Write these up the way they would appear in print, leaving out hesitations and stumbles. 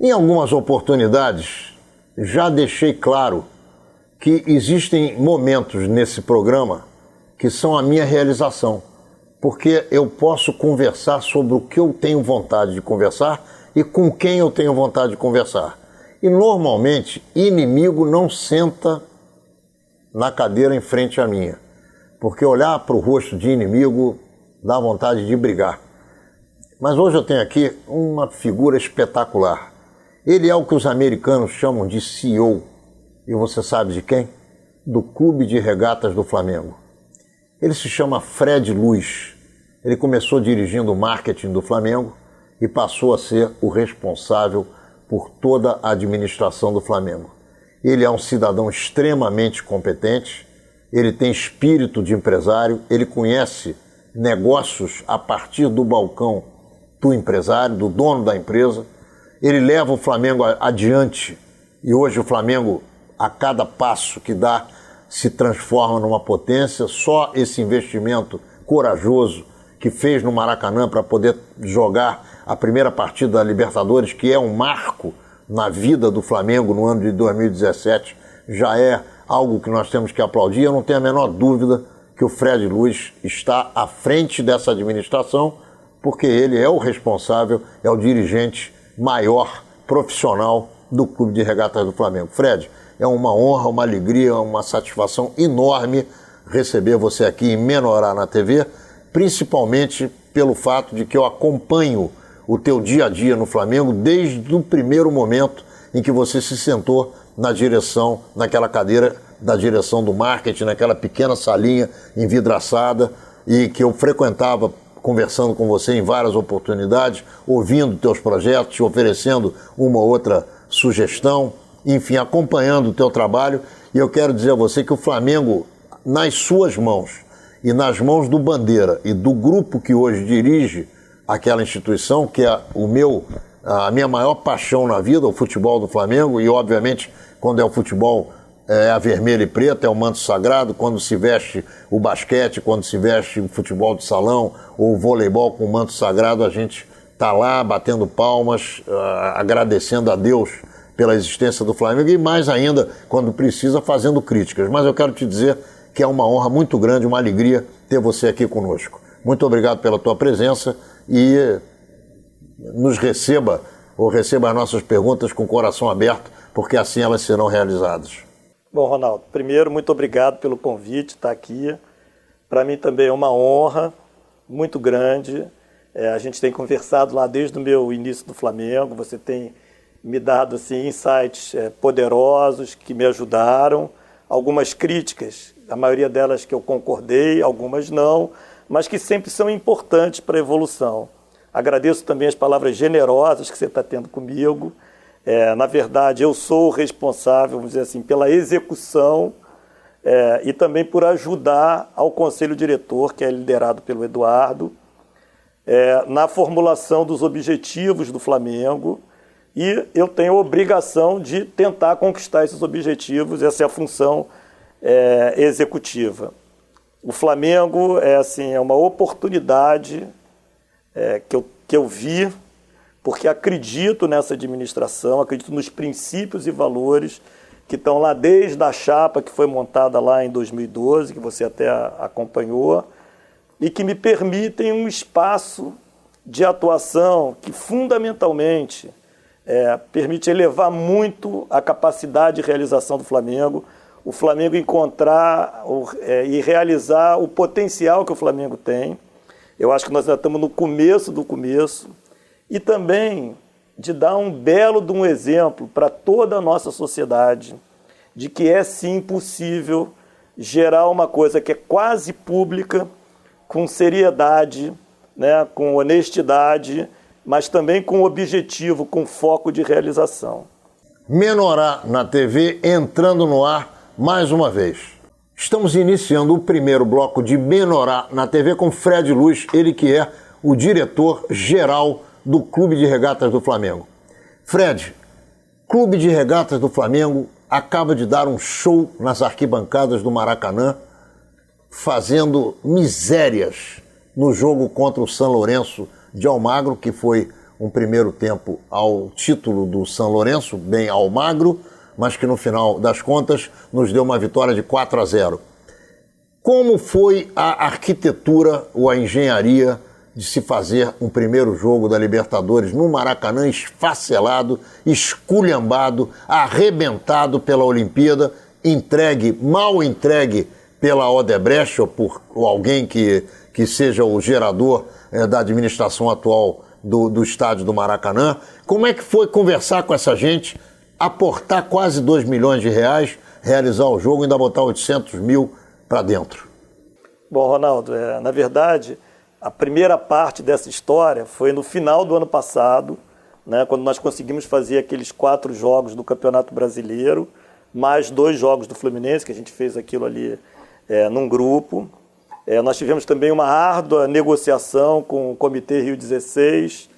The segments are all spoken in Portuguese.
Em algumas oportunidades, já deixei claro que existem momentos nesse programa que são a minha realização, porque eu posso conversar sobre o que eu tenho vontade de conversar e com quem eu tenho vontade de conversar. E normalmente, inimigo não senta na cadeira em frente à minha, porque olhar para o rosto de inimigo dá vontade de brigar. Mas hoje eu tenho aqui uma figura espetacular. Ele é o que os americanos chamam de CEO. E você sabe de quem? Do Clube de Regatas do Flamengo. Ele se chama Fred Luz. Ele começou dirigindo o marketing do Flamengo e passou a ser o responsável por toda a administração do Flamengo. Ele é um cidadão extremamente competente, ele tem espírito de empresário, ele conhece negócios a partir do balcão do empresário, do dono da empresa. Ele leva o Flamengo adiante e hoje o Flamengo, a cada passo que dá, se transforma numa potência. Só esse investimento corajoso que fez no Maracanã para poder jogar a primeira partida da Libertadores, que é um marco na vida do Flamengo no ano de 2017, já é algo que nós temos que aplaudir. Eu não tenho a menor dúvida que o Fred Luz está à frente dessa administração, porque ele é o responsável, é o dirigente maior profissional do Clube de Regatas do Flamengo. Fred, é uma honra, uma alegria, uma satisfação enorme receber você aqui em Menorá na TV, principalmente pelo fato de que eu acompanho o teu dia a dia no Flamengo desde o primeiro momento em que você se sentou na direção, naquela cadeira da direção do marketing, naquela pequena salinha envidraçada, e que eu frequentava conversando com você em várias oportunidades, ouvindo teus projetos, te oferecendo uma ou outra sugestão, enfim, acompanhando o teu trabalho. E eu quero dizer a você que o Flamengo, nas suas mãos e nas mãos do Bandeira e do grupo que hoje dirige aquela instituição, que é a minha maior paixão na vida, o futebol do Flamengo, e obviamente quando é o futebol é a vermelha e preta, é o manto sagrado. Quando se veste o basquete, quando se veste o futebol de salão ou o voleibol com o manto sagrado, a gente está lá batendo palmas, agradecendo a Deus pela existência do Flamengo e mais ainda, quando precisa, fazendo críticas. Mas eu quero te dizer que é uma honra muito grande, uma alegria ter você aqui conosco. Muito obrigado pela tua presença e nos receba as nossas perguntas com o coração aberto, porque assim elas serão realizadas. Bom, Ronaldo, primeiro, muito obrigado pelo convite, estar aqui. Para mim também é uma honra muito grande. A gente tem conversado lá desde o meu início do Flamengo. Você tem me dado assim, insights poderosos que me ajudaram. Algumas críticas, a maioria delas que eu concordei, algumas não, mas que sempre são importantes para a evolução. Agradeço também as palavras generosas que você está tendo comigo. Na verdade, eu sou o responsável, vamos dizer assim, pela execução e também por ajudar ao Conselho Diretor, que é liderado pelo Eduardo, na formulação dos objetivos do Flamengo, e eu tenho a obrigação de tentar conquistar esses objetivos. Essa é a função executiva. O Flamengo é uma oportunidade que eu vi, porque acredito nessa administração, acredito nos princípios e valores que estão lá desde a chapa que foi montada lá em 2012, que você até acompanhou, e que me permitem um espaço de atuação que fundamentalmente permite elevar muito a capacidade de realização do Flamengo, o Flamengo encontrar e realizar o potencial que o Flamengo tem. Eu acho que nós já estamos no começo do começo, e também de dar um belo de um exemplo para toda a nossa sociedade de que é sim possível gerar uma coisa que é quase pública, com seriedade, né, com honestidade, mas também com objetivo, com foco de realização. Menorá na TV entrando no ar mais uma vez. Estamos iniciando o primeiro bloco de Menorá na TV com Fred Luz, ele que é o diretor-geral do Clube de Regatas do Flamengo. Fred, Clube de Regatas do Flamengo acaba de dar um show nas arquibancadas do Maracanã, fazendo misérias no jogo contra o São Lourenço de Almagro, que foi um primeiro tempo ao título do São Lourenço, bem ao magro, mas que no final das contas nos deu uma vitória de 4-0. Como foi a arquitetura ou a engenharia de se fazer um primeiro jogo da Libertadores no Maracanã esfacelado, esculhambado, arrebentado pela Olimpíada, mal entregue pela Odebrecht ou alguém que seja o gerador da administração atual do estádio do Maracanã? Como é que foi conversar com essa gente, aportar quase 2 milhões de reais, realizar o jogo e ainda botar 800 mil para dentro? Bom, Ronaldo, na verdade, a primeira parte dessa história foi no final do ano passado, né, quando nós conseguimos fazer aqueles 4 jogos do Campeonato Brasileiro, mais 2 jogos do Fluminense, que a gente fez aquilo ali num grupo. Nós tivemos também uma árdua negociação com o Comitê Rio 16,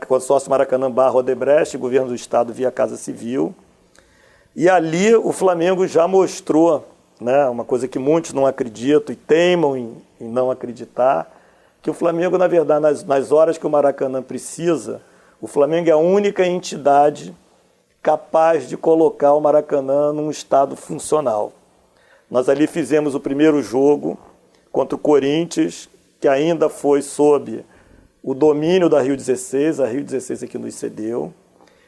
consórcio Maracanã / Odebrecht, governo do Estado via Casa Civil. E ali o Flamengo já mostrou, né, uma coisa que muitos não acreditam e teimam em não acreditar, que o Flamengo, na verdade, nas horas que o Maracanã precisa, o Flamengo é a única entidade capaz de colocar o Maracanã num estado funcional. Nós ali fizemos o primeiro jogo contra o Corinthians, que ainda foi sob o domínio da Rio 16, a Rio 16 é que nos cedeu,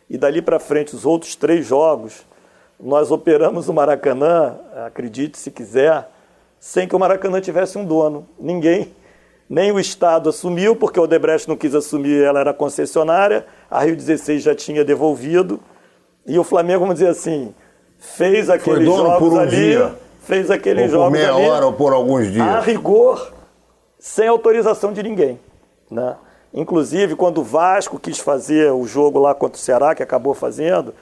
e dali para frente os outros 3 jogos, nós operamos o Maracanã, acredite se quiser, sem que o Maracanã tivesse um dono. Ninguém, nem o Estado assumiu, porque o Odebrecht não quis assumir, ela era concessionária, a Rio 16 já tinha devolvido, e o Flamengo, vamos dizer assim, fez aqueles jogos ali, fez aqueles jogos ali, por meia hora ou por alguns dias, a rigor, sem autorização de ninguém, né? Inclusive, quando o Vasco quis fazer o jogo lá contra o Ceará, que acabou fazendo,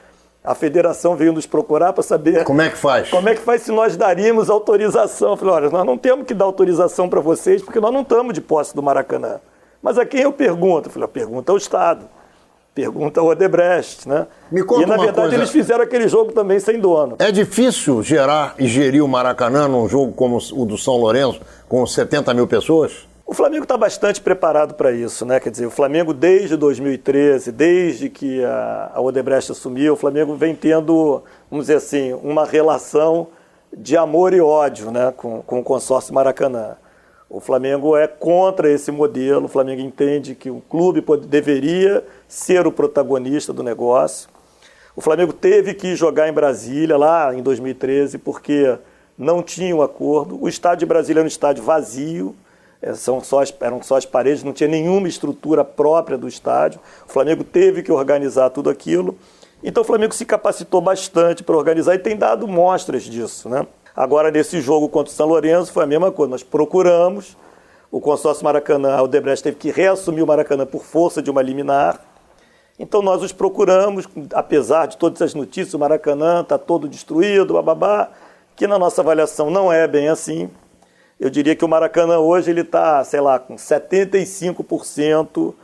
a federação veio nos procurar para saber... Como é que faz? Como é que faz se nós daríamos autorização? Eu falei, olha, nós não temos que dar autorização para vocês, porque nós não estamos de posse do Maracanã. Mas a quem eu pergunto? Eu falei, pergunta ao Estado, pergunta ao Odebrecht, né? Me conta e, na verdade, coisa. Eles fizeram aquele jogo também sem dono. É difícil gerar e gerir o Maracanã num jogo como o do São Lourenço, com 70 mil pessoas? O Flamengo está bastante preparado para isso, né? Quer dizer, o Flamengo desde 2013, desde que a Odebrecht assumiu, o Flamengo vem tendo, vamos dizer assim, uma relação de amor e ódio, né, com o consórcio Maracanã. O Flamengo é contra esse modelo, o Flamengo entende que o clube deveria ser o protagonista do negócio. O Flamengo teve que jogar em Brasília, lá em 2013, porque não tinha um acordo. O estádio de Brasília era um estádio vazio, eram só as paredes, não tinha nenhuma estrutura própria do estádio. O Flamengo teve que organizar tudo aquilo. Então o Flamengo se capacitou bastante para organizar e tem dado mostras disso, né? Agora, nesse jogo contra o São Lourenço, foi a mesma coisa. Nós procuramos, o consórcio Maracanã, o Odebrecht teve que reassumir o Maracanã por força de uma liminar. Então nós os procuramos, apesar de todas as notícias, o Maracanã está todo destruído, bababá, que na nossa avaliação não é bem assim. Eu diria que o Maracanã hoje ele está, sei lá, com 75%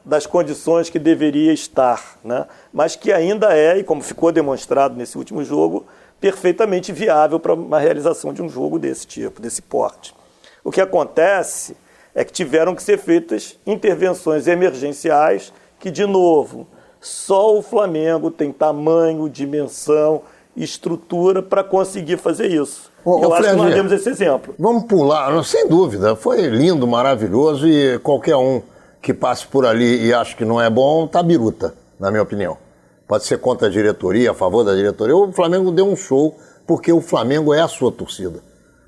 das condições que deveria estar, né? Mas que ainda é, e como ficou demonstrado nesse último jogo, perfeitamente viável para uma realização de um jogo desse tipo, desse porte. O que acontece é que tiveram que ser feitas intervenções emergenciais que, de novo, só o Flamengo tem tamanho, dimensão, estrutura para conseguir fazer isso. Eu acho que nós temos esse exemplo. Vamos pular, sem dúvida, foi lindo, maravilhoso e qualquer um que passe por ali e ache que não é bom, tá biruta, na minha opinião. Pode ser contra a diretoria, a favor da diretoria. O Flamengo deu um show porque o Flamengo é a sua torcida.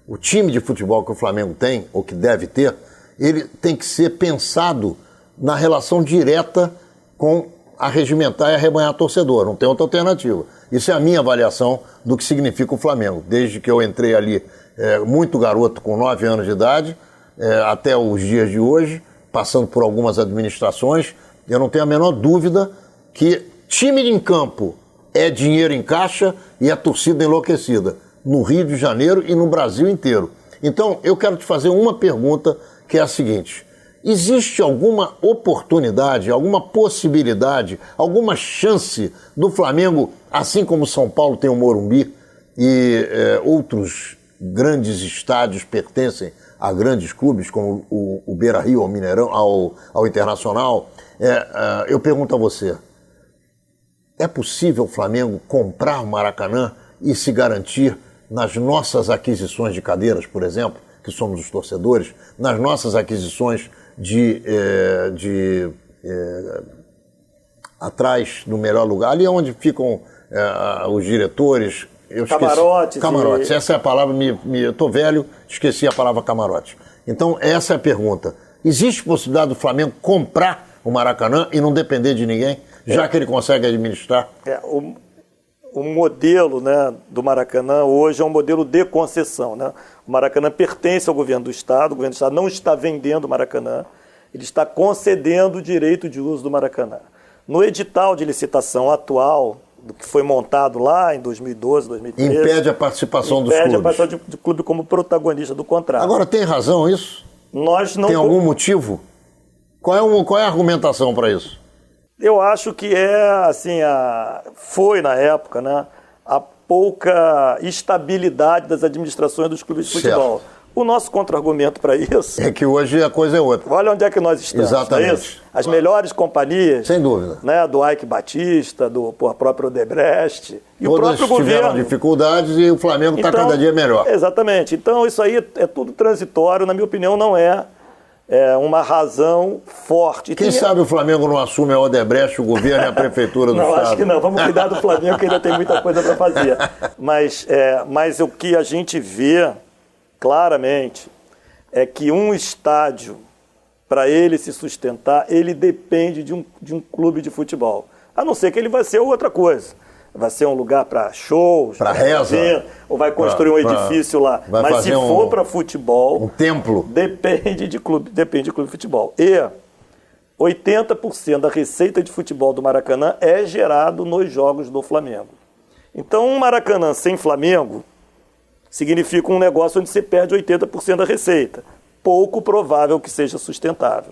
O time de futebol que o Flamengo tem, ou que deve ter, ele tem que ser pensado na relação direta com arregimentar e arrebanhar torcedor, não tem outra alternativa. Isso é a minha avaliação do que significa o Flamengo. Desde que eu entrei ali, muito garoto, com 9 anos de idade, até os dias de hoje, passando por algumas administrações, eu não tenho a menor dúvida que time em campo é dinheiro em caixa e a torcida enlouquecida, no Rio de Janeiro e no Brasil inteiro. Então, eu quero te fazer uma pergunta, que é a seguinte: existe alguma oportunidade, alguma possibilidade, alguma chance do Flamengo, assim como São Paulo tem o Morumbi e outros grandes estádios pertencem a grandes clubes como o Beira-Rio, ao Mineirão, ao Internacional. Eu pergunto a você, é possível o Flamengo comprar o Maracanã e se garantir nas nossas aquisições de cadeiras, por exemplo, que somos os torcedores, nas nossas aquisições atrás do melhor lugar, ali onde ficam os diretores... Camarotes. Camarotes, essa é a palavra, eu estou velho, esqueci a palavra camarote. Então, essa é a pergunta. Existe possibilidade do Flamengo comprar o Maracanã e não depender de ninguém, já que ele consegue administrar? O modelo, né, do Maracanã hoje é um modelo de concessão. Né? O Maracanã pertence ao governo do Estado, o governo do Estado não está vendendo o Maracanã, ele está concedendo o direito de uso do Maracanã. No edital de licitação atual, do que foi montado lá em 2012, 2013... Impede a participação dos clubes. Impede a participação do clube como protagonista do contrato. Agora, tem razão isso? Nós não... Tem algum motivo? Qual é a argumentação para isso? Eu acho que foi na época, né, a pouca estabilidade das administrações dos clubes de futebol. Certo. O nosso contra-argumento para isso... É que hoje a coisa é outra. Olha onde é que nós estamos. Exatamente. É isso? As melhores companhias... Sem dúvida. Né, do Ike Batista, do próprio Odebrecht... E todas o próprio tiveram governo. Dificuldades e o Flamengo está cada dia melhor. Exatamente. Então isso aí é tudo transitório, na minha opinião não é uma razão forte. Quem sabe o Flamengo não assume a Odebrecht, o governo e a prefeitura do Estado? Não, acho que não. Vamos cuidar do Flamengo, que ainda tem muita coisa para fazer. Mas o que a gente vê claramente é que um estádio, para ele se sustentar, ele depende de um clube de futebol. A não ser que ele vai ser outra coisa. Vai ser um lugar para shows, para reza, ou vai construir um edifício lá. Mas se for para futebol, um templo, depende de clube de futebol. E 80% da receita de futebol do Maracanã é gerado nos jogos do Flamengo. Então, um Maracanã sem Flamengo significa um negócio onde você perde 80% da receita. Pouco provável que seja sustentável.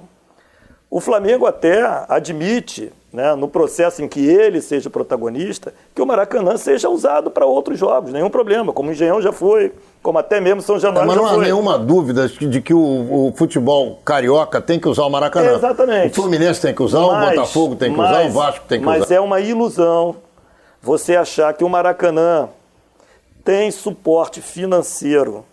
O Flamengo até admite, né, no processo em que ele seja o protagonista, que o Maracanã seja usado para outros jogos, nenhum problema, como o Engenhão já foi, como até mesmo São Januário já foi. Mas não há nenhuma dúvida de que o futebol carioca tem que usar o Maracanã. Exatamente. O Fluminense tem que usar, o Botafogo tem que usar, o Vasco tem que usar. Mas é uma ilusão você achar que o Maracanã tem suporte financeiro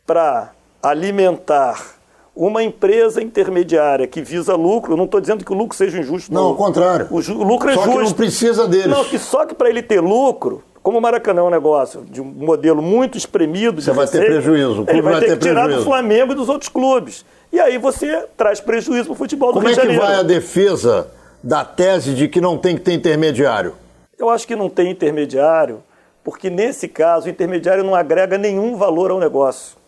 para alimentar uma empresa intermediária que visa lucro. Eu não estou dizendo que o lucro seja injusto. Não, ao contrário. O lucro é justo. Só que não precisa deles. Não, só que para ele ter lucro, como o Maracanã é um negócio de um modelo muito espremido... Você vai ter prejuízo. O clube ele vai ter que tirar prejuízo do Flamengo e dos outros clubes. E aí você traz prejuízo para o futebol do Rio de Janeiro. Como é que vai a defesa da tese de que não tem que ter intermediário? Eu acho que não tem intermediário, porque nesse caso o intermediário não agrega nenhum valor ao negócio.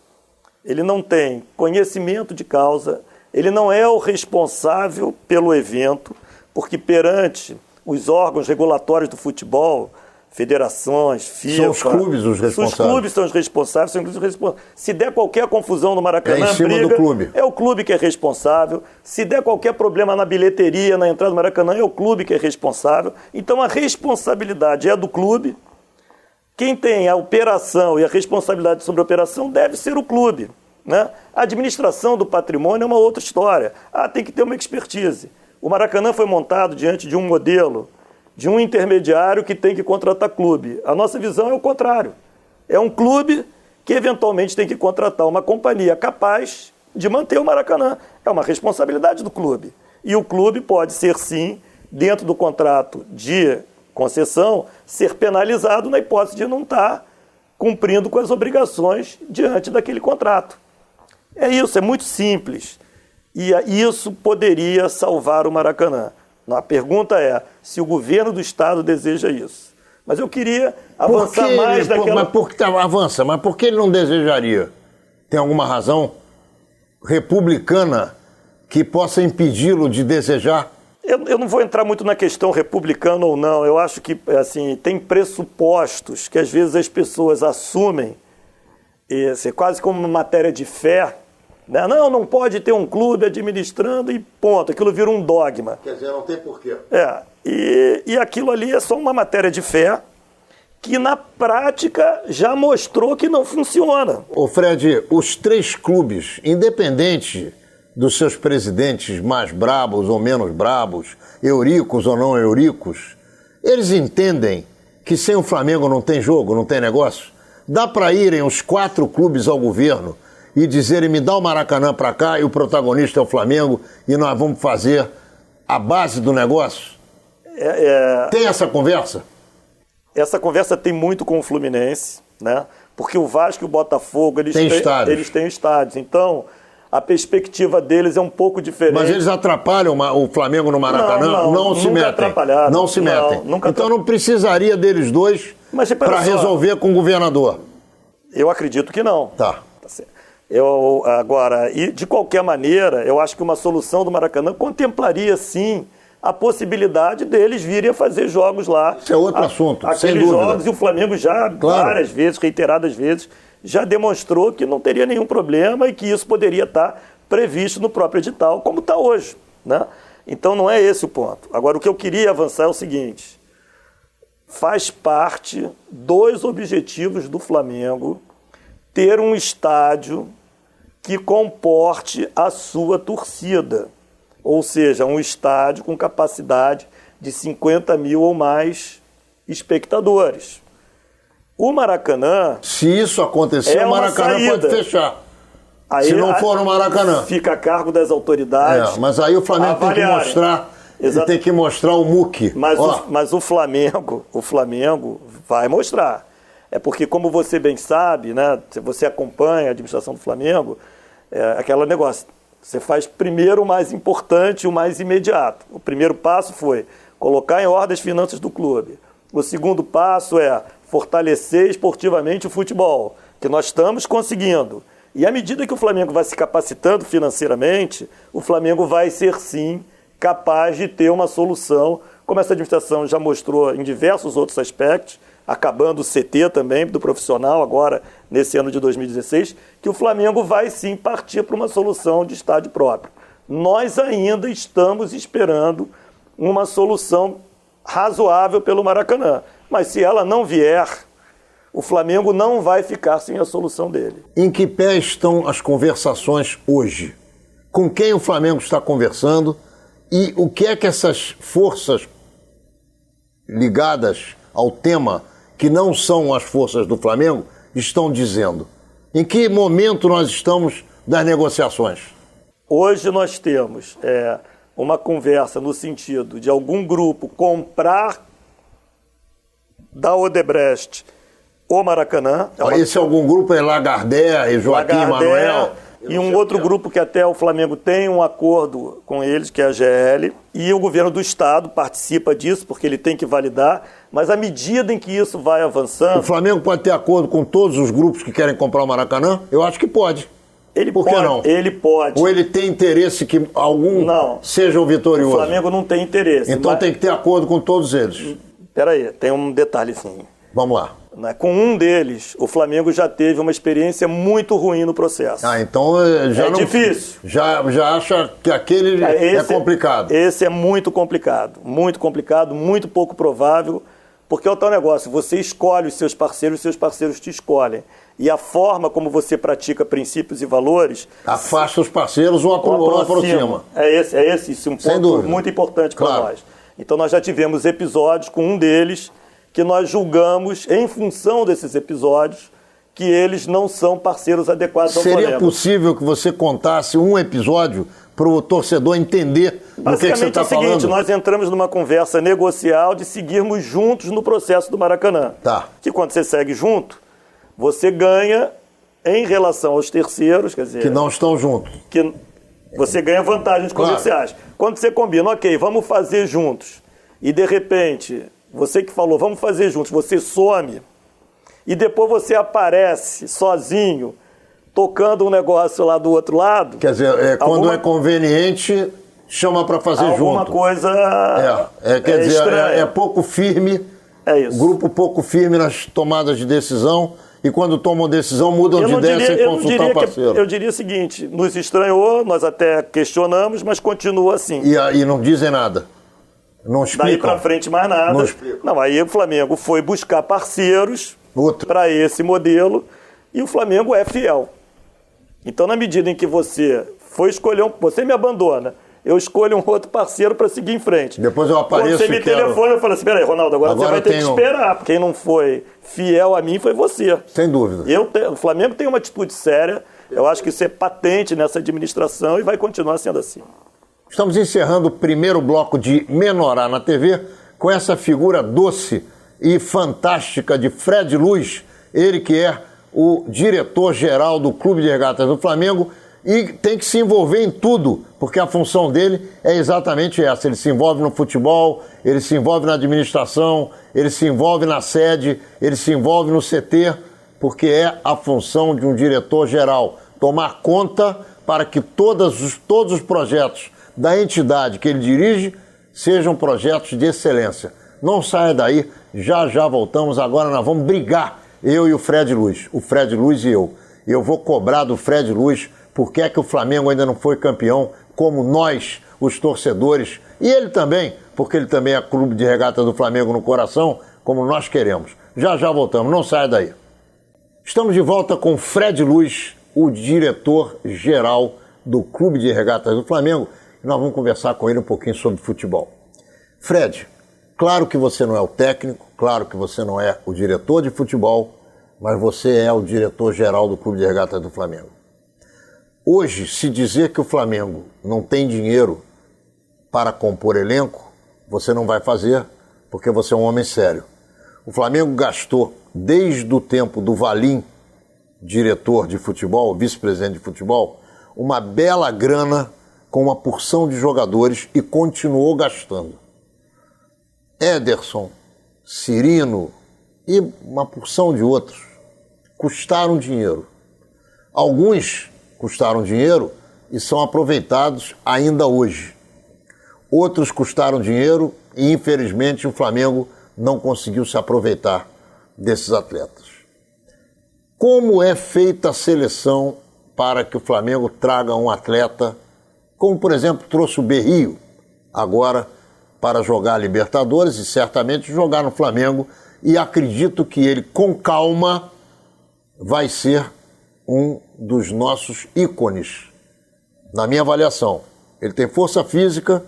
Ele não tem conhecimento de causa, ele não é o responsável pelo evento, porque perante os órgãos regulatórios do futebol, federações, FIFA... São os clubes os responsáveis. Os clubes são os responsáveis, são os responsáveis. Se der qualquer confusão no Maracanã, é em cima do clube. É o clube que é responsável. Se der qualquer problema na bilheteria, na entrada do Maracanã, é o clube que é responsável. Então a responsabilidade é do clube. Quem tem a operação e a responsabilidade sobre a operação deve ser o clube, né? A administração do patrimônio é uma outra história. Tem que ter uma expertise. O Maracanã foi montado diante de um modelo, de um intermediário que tem que contratar clube. A nossa visão é o contrário. É um clube que eventualmente tem que contratar uma companhia capaz de manter o Maracanã. É uma responsabilidade do clube. E o clube pode ser, sim, dentro do contrato de concessão, ser penalizado na hipótese de não estar cumprindo com as obrigações diante daquele contrato. É isso, é muito simples. E isso poderia salvar o Maracanã. A pergunta é se o governo do Estado deseja isso. Mas eu queria avançar mais daquela... Mas por que ele não desejaria? Tem alguma razão republicana que possa impedi-lo de desejar? Eu não vou entrar muito na questão republicana ou não. Eu acho que assim, tem pressupostos que às vezes as pessoas assumem, quase como uma matéria de fé. Né? Não pode ter um clube administrando e ponto. Aquilo vira um dogma. Quer dizer, não tem porquê. E aquilo ali é só uma matéria de fé que na prática já mostrou que não funciona. Ô Fred, os 3 clubes, independente dos seus presidentes mais brabos ou menos brabos, euricos ou não euricos, eles entendem que sem o Flamengo não tem jogo, não tem negócio? Dá para irem os 4 clubes ao governo e dizerem, me dá o Maracanã para cá e o protagonista é o Flamengo e nós vamos fazer a base do negócio? Tem essa conversa? Essa conversa tem muito com o Fluminense, né? Porque o Vasco e o Botafogo, eles têm estádios. Então, a perspectiva deles é um pouco diferente. Mas eles atrapalham o Flamengo no Maracanã? Não se metem. Não se metem. Então não precisaria deles dois para resolver com o governador? Eu acredito que não. Tá. Agora, e de qualquer maneira, eu acho que uma solução do Maracanã contemplaria, sim, a possibilidade deles virem a fazer jogos lá. Isso é outro assunto, sem dúvida. Aqueles jogos, e o Flamengo já, várias vezes, reiteradas vezes, já demonstrou que não teria nenhum problema e que isso poderia estar previsto no próprio edital, como está hoje, né? Então não é esse o ponto. Agora, o que eu queria avançar é o seguinte: faz parte dos objetivos do Flamengo ter um estádio que comporte a sua torcida. Ou seja, um estádio com capacidade de 50 mil ou mais espectadores. O Maracanã... Se isso acontecer, o Maracanã pode fechar. Aí, se não for no Maracanã. Fica a cargo das autoridades. Mas aí o Flamengo tem que mostrar... Ele tem que mostrar o muque. Mas o Flamengo vai mostrar. É porque, como você bem sabe, né, se você acompanha a administração do Flamengo, é aquele negócio... Você faz primeiro o mais importante, o mais imediato. O primeiro passo foi colocar em ordem as finanças do clube. O segundo passo é fortalecer esportivamente o futebol, que nós estamos conseguindo. E à medida que o Flamengo vai se capacitando financeiramente, o Flamengo vai ser, sim, capaz de ter uma solução, como essa administração já mostrou em diversos outros aspectos, acabando o CT também, do profissional, agora, nesse ano de 2016, que o Flamengo vai sim partir para uma solução de estádio próprio. Nós ainda estamos esperando uma solução razoável pelo Maracanã. Mas se ela não vier, o Flamengo não vai ficar sem a solução dele. Em que pé estão as conversações hoje? Com quem o Flamengo está conversando? E o que é que essas forças ligadas ao tema, que não são as forças do Flamengo, estão dizendo? Em que momento nós estamos das negociações? Hoje nós temos uma conversa no sentido de algum grupo comprar da Odebrecht o Maracanã. Esse algum grupo é Lagardère, Joaquim Manuel... E um outro grupo que até o Flamengo tem um acordo com eles, que é a GL, e o governo do Estado participa disso, porque ele tem que validar, mas à medida em que isso vai avançando... O Flamengo pode ter acordo com todos os grupos que querem comprar o Maracanã? Eu acho que pode. Por que não? Ele pode. Ou ele tem interesse que algum seja o vitorioso? O Flamengo não tem interesse. Então tem que ter acordo com todos eles. Peraí, tem um detalhezinho. Vamos lá. Com um deles, o Flamengo já teve uma experiência muito ruim no processo. Então já não... difícil. Já acha que aquele é complicado. Esse é muito complicado, muito pouco provável, porque é o tal negócio, você escolhe os seus parceiros te escolhem. E a forma como você pratica princípios e valores... Afasta os parceiros ou aproxima. Isso é um ponto muito importante para nós. Então nós já tivemos episódios com um deles que nós julgamos, em função desses episódios, que eles não são parceiros adequados ao Flamengo. Seria possível que você contasse um episódio para o torcedor entender do que você está falando? Basicamente é o seguinte, nós entramos numa conversa negocial de seguirmos juntos no processo do Maracanã. Tá. Que quando você segue junto, você ganha em relação aos terceiros, quer dizer... Que não estão juntos. Que você ganha vantagens comerciais. Quando você combina, ok, vamos fazer juntos, e de repente... Você que falou, vamos fazer juntos, você some e depois você aparece sozinho, tocando um negócio lá do outro lado. Quer dizer, quando é conveniente, chama para fazer junto. Alguma coisa quer dizer, estranha. É pouco firme, isso. Grupo pouco firme nas tomadas de decisão, e quando tomam decisão mudam de ideia sem consultar o parceiro. Eu diria o seguinte, nos estranhou, nós até questionamos, mas continua assim. E não dizem nada? Não explicam. Daí para frente mais nada. Não explicam. Não, aí o Flamengo foi buscar parceiros para esse modelo e o Flamengo é fiel. Então, na medida em que você foi escolher você me abandona, eu escolho um outro parceiro para seguir em frente. Depois eu apareço. Quando você me telefona, eu falo assim: peraí, Ronaldo, agora você vai ter que esperar. Quem não foi fiel a mim foi você. Sem dúvida. O Flamengo tem uma atitude séria. Eu acho que isso é patente nessa administração e vai continuar sendo assim. Estamos encerrando o primeiro bloco de Menorá na TV com essa figura doce e fantástica de Fred Luz, ele que é o diretor-geral do Clube de Regatas do Flamengo e tem que se envolver em tudo, porque a função dele é exatamente essa. Ele se envolve no futebol, ele se envolve na administração, ele se envolve na sede, ele se envolve no CT, porque é a função de um diretor-geral tomar conta para que todos os projetos da entidade que ele dirige sejam projetos de excelência. Não saia daí, já voltamos. Agora nós vamos brigar, eu e o Fred Luz e eu. Eu vou cobrar do Fred Luz por que é que o Flamengo ainda não foi campeão, como nós, os torcedores, e ele também, porque ele também é Clube de Regatas do Flamengo no coração, como nós queremos. Já voltamos, não saia daí. Estamos de volta com Fred Luz, o diretor-geral do Clube de Regatas do Flamengo, e nós vamos conversar com ele um pouquinho sobre futebol. Fred, claro que você não é o técnico, claro que você não é o diretor de futebol, mas você é o diretor-geral do Clube de Regatas do Flamengo. Hoje, se dizer que o Flamengo não tem dinheiro para compor elenco, você não vai fazer, porque você é um homem sério. O Flamengo gastou, desde o tempo do Valim, diretor de futebol, vice-presidente de futebol, uma bela grana com uma porção de jogadores e continuou gastando. Ederson, Cirino e uma porção de outros custaram dinheiro. Alguns custaram dinheiro e são aproveitados ainda hoje. Outros custaram dinheiro e, infelizmente, o Flamengo não conseguiu se aproveitar desses atletas. Como é feita a seleção para que o Flamengo traga um atleta, como, por exemplo, trouxe o Berrio, agora para jogar a Libertadores e certamente jogar no Flamengo, e acredito que ele, com calma, vai ser um dos nossos ícones, na minha avaliação. Ele tem força física,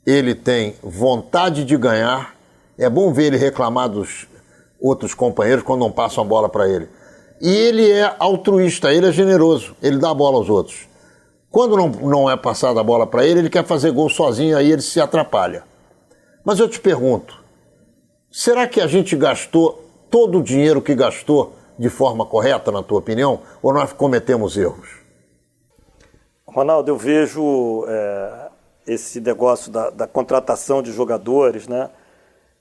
ele tem vontade de ganhar. É bom ver ele reclamar dos outros companheiros quando não passam a bola para ele. E ele é altruísta, ele é generoso, ele dá a bola aos outros. Quando não é passada a bola para ele, ele quer fazer gol sozinho, aí ele se atrapalha. Mas eu te pergunto, será que a gente gastou todo o dinheiro que gastou de forma correta, na tua opinião, ou nós cometemos erros? Ronaldo, eu vejo esse negócio da contratação de jogadores, né?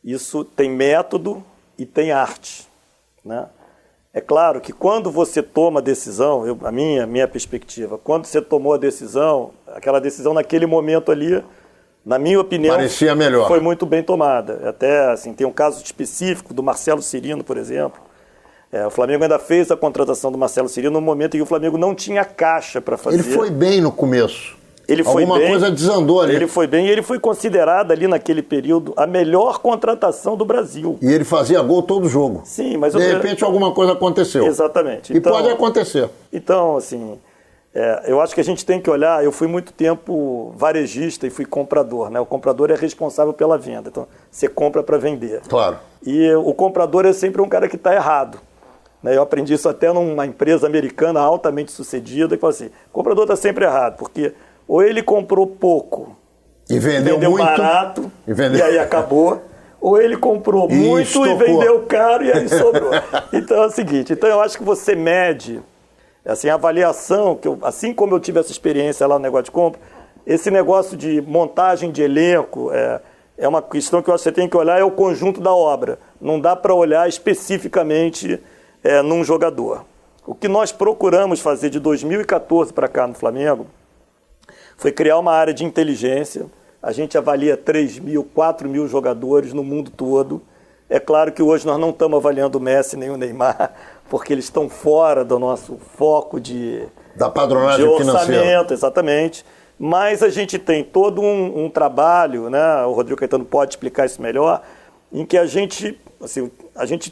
Isso tem método e tem arte, né? É claro que quando você toma a decisão, a minha perspectiva, quando você tomou a decisão, aquela decisão naquele momento ali, na minha opinião, parecia melhor. Foi muito bem tomada. Até assim, tem um caso específico do Marcelo Cirino, por exemplo. O Flamengo ainda fez a contratação do Marcelo Cirino no momento em que o Flamengo não tinha caixa para fazer. Ele foi bem no começo. Alguma coisa desandou ali. Ele foi bem e ele foi considerado ali naquele período a melhor contratação do Brasil. E ele fazia gol todo jogo. Sim, mas... De repente alguma coisa aconteceu. Exatamente. E pode acontecer. Então, assim, eu acho que a gente tem que olhar... Eu fui muito tempo varejista e fui comprador, né? O comprador é responsável pela venda. Então, você compra para vender. Claro. E o comprador é sempre um cara que está errado. Eu aprendi isso até numa empresa americana altamente sucedida, que fala assim, o comprador está sempre errado, porque ou ele comprou pouco e vendeu muito, barato e aí acabou, ou ele comprou muito e vendeu caro e aí sobrou. Então é o seguinte, eu acho que você mede, assim, a avaliação, assim como eu tive essa experiência lá no negócio de compra, esse negócio de montagem de elenco é uma questão que eu acho que você tem que olhar, é o conjunto da obra. Não dá para olhar especificamente num jogador. O que nós procuramos fazer de 2014 para cá no Flamengo foi criar uma área de inteligência. A gente avalia 3.000, 4.000 jogadores no mundo todo. É claro que hoje nós não estamos avaliando o Messi nem o Neymar, porque eles estão fora do nosso foco da padronagem orçamento, financeira. Exatamente. Mas a gente tem todo um trabalho, né? O Rodrigo Caetano pode explicar isso melhor, em que a gente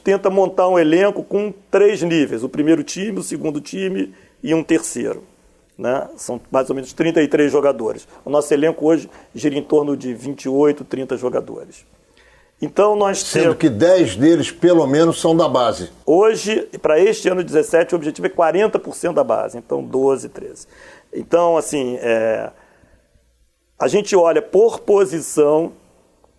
tenta montar um elenco com 3 níveis, o primeiro time, o segundo time e um terceiro. Né? São mais ou menos 33 jogadores. O nosso elenco hoje gira em torno de 28, 30 jogadores. Então nós Sendo que 10 deles, pelo menos, são da base. Hoje, para este ano de 17, o objetivo é 40% da base, então 12, 13. Então, assim, a gente olha por posição,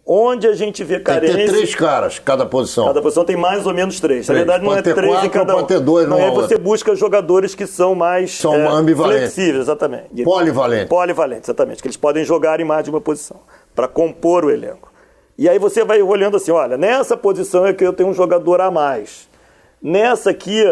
onde a gente vê carência... Tem que ter 3 caras, cada posição. Cada posição tem mais ou menos 3. Na verdade, não é 3 em cada um. Pode ter 2, não. Aí você busca jogadores que são mais ambivalentes. Flexíveis, exatamente. Polivalentes. Polivalentes, exatamente. Que eles podem jogar em mais de uma posição, para compor o elenco. E aí você vai olhando assim, olha, nessa posição é que eu tenho um jogador a mais. Nessa aqui...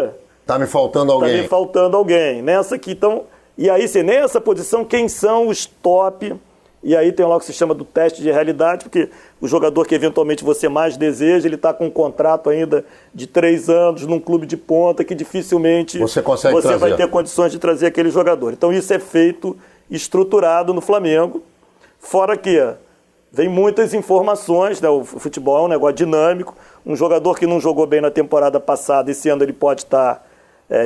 Tá me faltando alguém. Tá me faltando alguém. Nessa aqui, então... E aí, nessa posição, quem são os top? E aí tem lá o que se chama do teste de realidade, porque o jogador que eventualmente você mais deseja, ele está com um contrato ainda de 3 anos num clube de ponta que dificilmente você vai ter condições de trazer aquele jogador. Então isso é feito estruturado no Flamengo. Fora que vem muitas informações, né? O futebol é um negócio dinâmico. Um jogador que não jogou bem na temporada passada, esse ano ele pode estar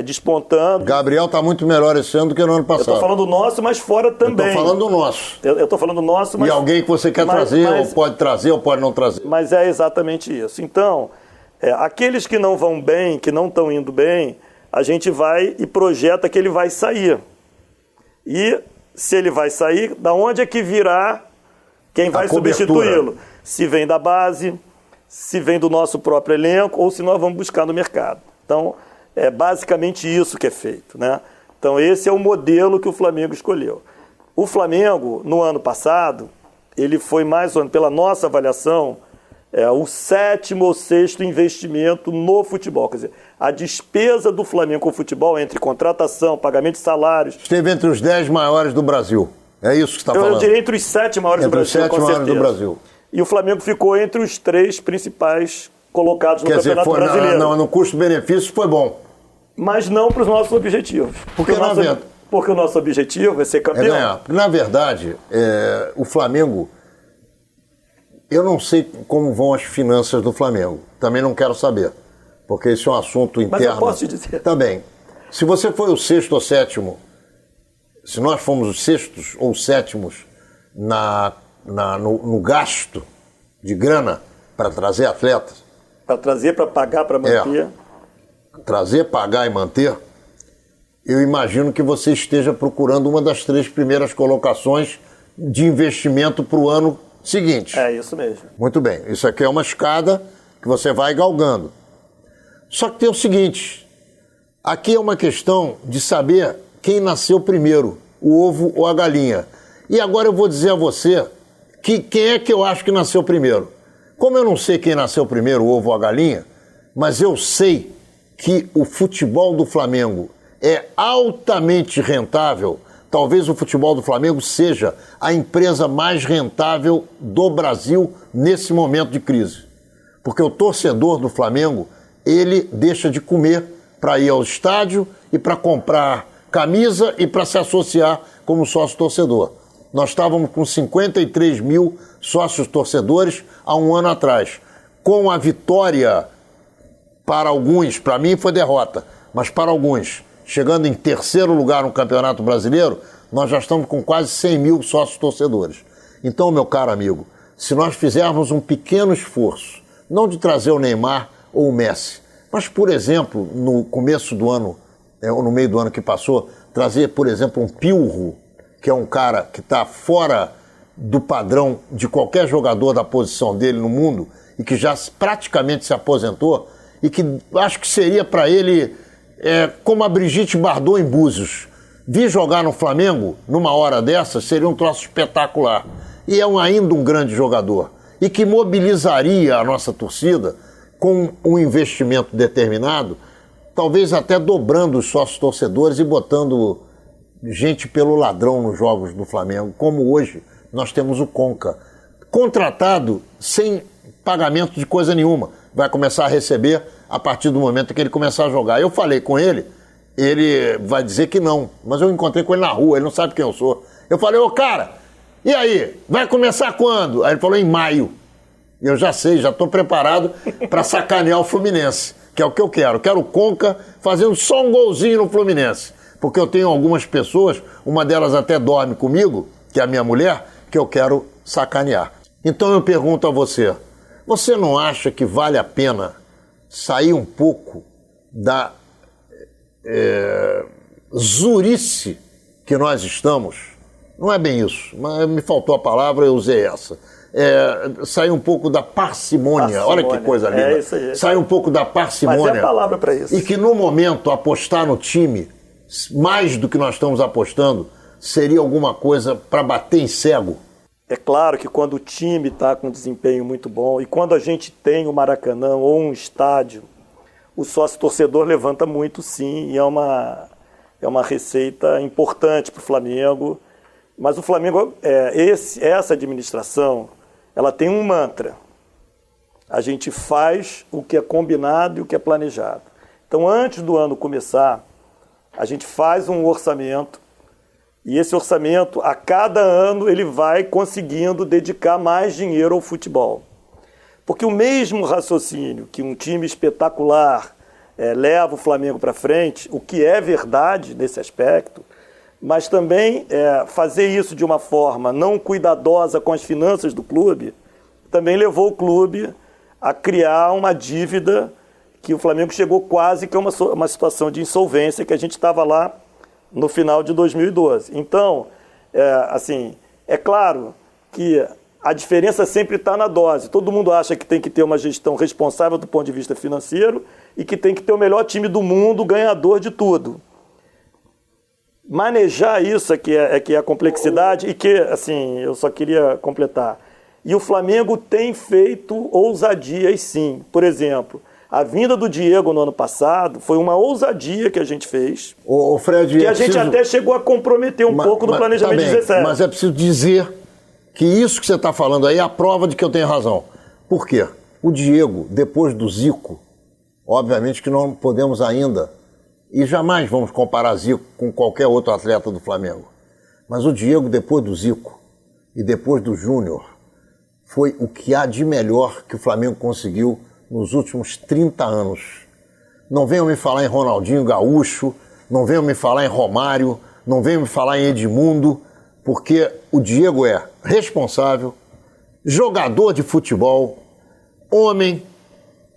despontando. Gabriel está muito melhor esse ano do que no ano passado. Eu estou falando do nosso, mas fora também. Eu estou falando do nosso. Eu estou falando do nosso, mas... E alguém que você quer trazer, ou pode trazer, ou pode não trazer. Mas é exatamente isso. Então, aqueles que não vão bem, que não estão indo bem, a gente vai e projeta que ele vai sair. E se ele vai sair, da onde é que virá quem vai substituí-lo? Se vem da base, se vem do nosso próprio elenco, ou se nós vamos buscar no mercado. Então, é basicamente isso que é feito, né? Então esse é o modelo que o Flamengo escolheu. O Flamengo, no ano passado, ele foi mais ou menos, pela nossa avaliação, o 7º ou 6º investimento no futebol. Quer dizer, a despesa do Flamengo com o futebol, entre contratação, pagamento de salários... Esteve entre os 10 maiores do Brasil. É isso que você está falando? Eu diria entre os 7 maiores do Brasil, com certeza. Entre os 7 maiores do Brasil. E o Flamengo ficou entre os 3 principais colocados no Campeonato Brasileiro. No custo-benefício foi bom. Mas não para os nossos objetivos. Porque o nosso objetivo é ser campeão. Ganhar. Na verdade, o Flamengo... Eu não sei como vão as finanças do Flamengo. Também não quero saber. Porque isso é um assunto interno. Mas eu posso te dizer. Também. Se você foi o 6º ou 7º, se nós fomos os 6º ou 7º no gasto de grana para trazer atletas... Para trazer, para pagar, para manter... Trazer, pagar e manter, eu imagino que você esteja procurando uma das 3 primeiras colocações de investimento para o ano seguinte. É isso mesmo. Muito bem. Isso aqui é uma escada que você vai galgando. Só que tem o seguinte, aqui é uma questão de saber quem nasceu primeiro, o ovo ou a galinha. E agora eu vou dizer a você quem é que eu acho que nasceu primeiro. Como eu não sei quem nasceu primeiro, o ovo ou a galinha, mas eu sei que o futebol do Flamengo é altamente rentável, talvez o futebol do Flamengo seja a empresa mais rentável do Brasil nesse momento de crise. Porque o torcedor do Flamengo, ele deixa de comer para ir ao estádio e para comprar camisa e para se associar como sócio-torcedor. Nós estávamos com 53 mil sócios-torcedores há um ano atrás. Com a vitória... Para alguns, para mim foi derrota, mas para alguns, chegando em 3º lugar no Campeonato Brasileiro, nós já estamos com quase 100 mil sócios torcedores. Então, meu caro amigo, se nós fizermos um pequeno esforço, não de trazer o Neymar ou o Messi, mas, por exemplo, no começo do ano, ou no meio do ano que passou, trazer, por exemplo, um Pilro, que é um cara que está fora do padrão de qualquer jogador da posição dele no mundo e que já praticamente se aposentou, e que acho que seria para ele como a Brigitte Bardot em Búzios. Vir jogar no Flamengo, numa hora dessa, seria um troço espetacular. E é ainda um grande jogador. E que mobilizaria a nossa torcida com um investimento determinado, talvez até dobrando os sócios torcedores e botando gente pelo ladrão nos jogos do Flamengo, como hoje nós temos o Conca. Contratado sem pagamento de coisa nenhuma. Vai começar a receber a partir do momento que ele começar a jogar. Eu falei com ele, ele vai dizer que não, mas eu encontrei com ele na rua, ele não sabe quem eu sou. Eu falei, ô cara, e aí? Vai começar quando? Aí ele falou, em maio. Eu já sei, já estou preparado para sacanear o Fluminense, que é o que eu quero. Quero o Conca fazendo só um golzinho no Fluminense. Porque eu tenho algumas pessoas, uma delas até dorme comigo, que é a minha mulher, que eu quero sacanear. Então eu pergunto a você, você não acha que vale a pena sair um pouco da zurice que nós estamos? Não é bem isso, mas me faltou a palavra, eu usei essa. Sair um pouco da parcimônia. Olha que coisa linda. É isso aí. Sair um pouco da parcimônia. Mas é a palavra para isso. E que no momento apostar no time, mais do que nós estamos apostando, seria alguma coisa para bater em cego. É claro que quando o time está com um desempenho muito bom e quando a gente tem o Maracanã ou um estádio, o sócio-torcedor levanta muito, sim, e é uma receita importante para o Flamengo. Mas o Flamengo, essa administração, ela tem um mantra. A gente faz o que é combinado e o que é planejado. Então, antes do ano começar, a gente faz um orçamento e esse orçamento, a cada ano, ele vai conseguindo dedicar mais dinheiro ao futebol. Porque o mesmo raciocínio que um time espetacular leva o Flamengo para frente, o que é verdade nesse aspecto, mas também fazer isso de uma forma não cuidadosa com as finanças do clube, também levou o clube a criar uma dívida que o Flamengo chegou quase que a uma situação de insolvência que a gente estava lá no final de 2012. Então, é claro que a diferença sempre está na dose. Todo mundo acha que tem que ter uma gestão responsável do ponto de vista financeiro e que tem que ter o melhor time do mundo, ganhador de tudo. Manejar isso é que é a complexidade e que, assim, eu só queria completar. E o Flamengo tem feito ousadias, sim. Por exemplo, a vinda do Diego no ano passado foi uma ousadia que a gente fez. O Fred, que a gente até chegou a comprometer um pouco do planejamento de 17. Mas é preciso dizer que isso que você está falando aí é a prova de que eu tenho razão. Por quê? O Diego, depois do Zico, obviamente que não podemos ainda, e jamais vamos comparar Zico com qualquer outro atleta do Flamengo, mas o Diego, depois do Zico e depois do Júnior, foi o que há de melhor que o Flamengo conseguiu nos últimos 30 anos. Não venham me falar em Ronaldinho Gaúcho, não venham me falar em Romário, não venham me falar em Edmundo, porque o Diego é responsável, jogador de futebol, homem,